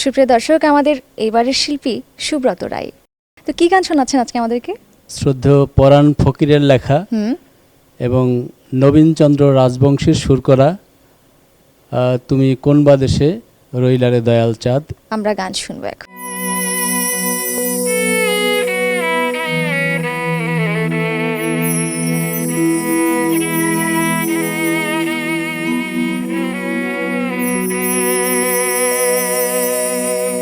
সুপ্রিয় দর্শক, আমাদের এবারের শিল্পী সুব্রত রায়। তো কি গান শোনাচ্ছেন আজকে আমাদেরকে? শ্রদ্ধেয় পরাণ ফকিরের লেখা এবং নবীনচন্দ্র রাজবংশীর সুর করা তুমি কোন বা দেশে রইলারে দয়াল চাঁদ। আমরা গান শুনবো এখন।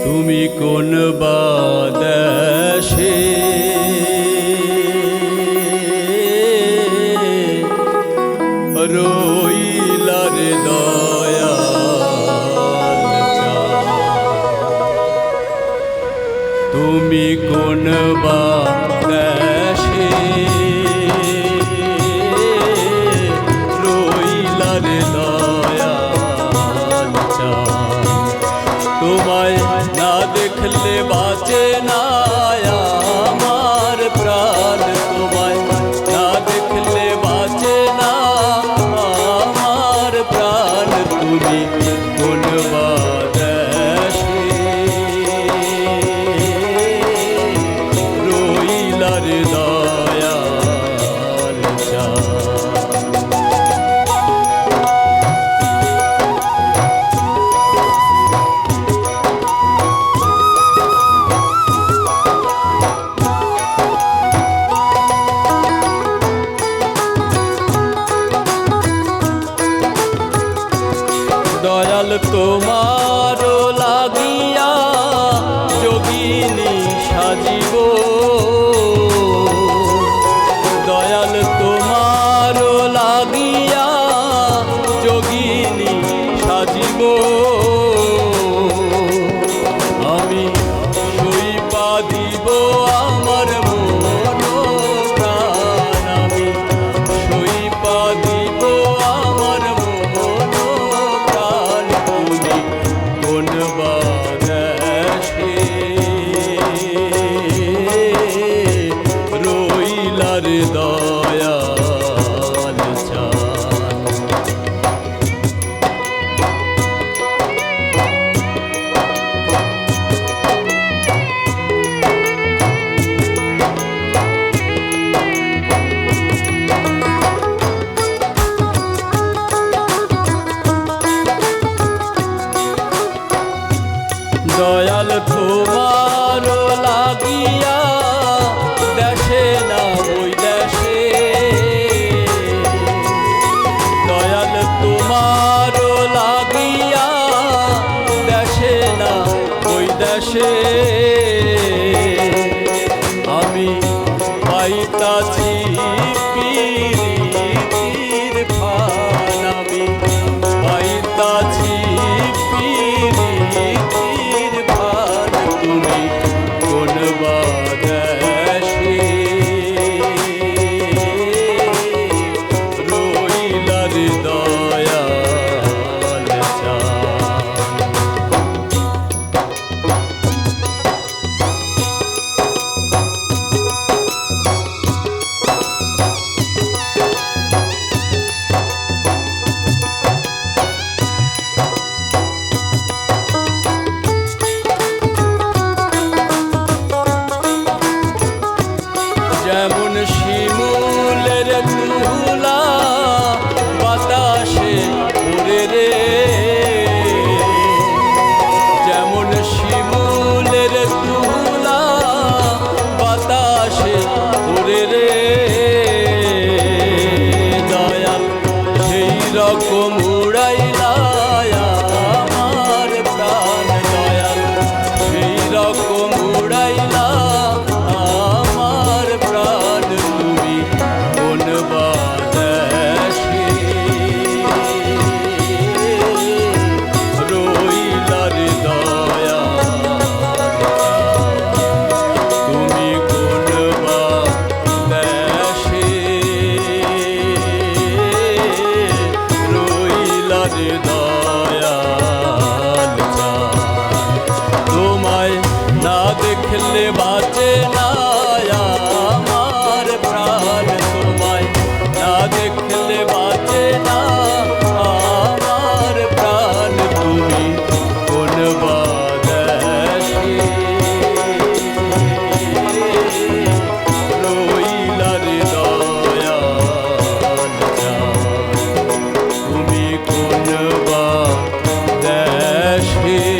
তুমি কোন বা দেশে রইলারে দয়াল চাঁদ, তুমি কোন বা দেশে রইলারে দয়াল চাঁদ, তোমায় না দেখলে বাঁচে না আমার প্রাণ, তোমায় না দেখলে বাঁচে না আমার প্রাণ, তুমি কোন বা দেশে রইলারে দয়াল চাঁদ। দয়াল তোমার লাগিয়া যোগিনী সাজিব, দয়াল তোমার লাগিয়া যোগিনী সাজিব, আমি সইপা দিব আমার মন প্রাণ, আমি সইপা দিব আমার মন প্রাণ, তুমি কোন বা দেশে রইলারে দয়াল চাঁদ। দয়াল তোমার লাগিয়া দেশে না ওই দেশে, দয়াল তোমার লাগিয়া দেশে না ওই দেশে, আমি পাইতাছি পীরিতির ফান, আমি পাইতাছি পীরিতির ফান, তুমি কোন বা দেশে রইলারে দয়াল চাঁদ। যেমন শিমুলের তুলা বাতাসে উড়ে রে, যেমন শিমুলের তুলা বাতাসে উড়ে রে, দয়াল সেই রকম উড়াইলা আমার প্রাণ, দয়াল সেই রকম উড়াইলা আমার প্রাণ, তুমি কোন বা দেশে রইলারে দয়াল চাঁদ, তুমি কোন বা দেশে রইলারে দয়াল চাঁদ, তোমায় না দেখলে বাঁচে না আমার প্রাণ, তোমায় না দেখলে বাঁচে না আমার প্রাণ, তুমি কোন বা দেশে হে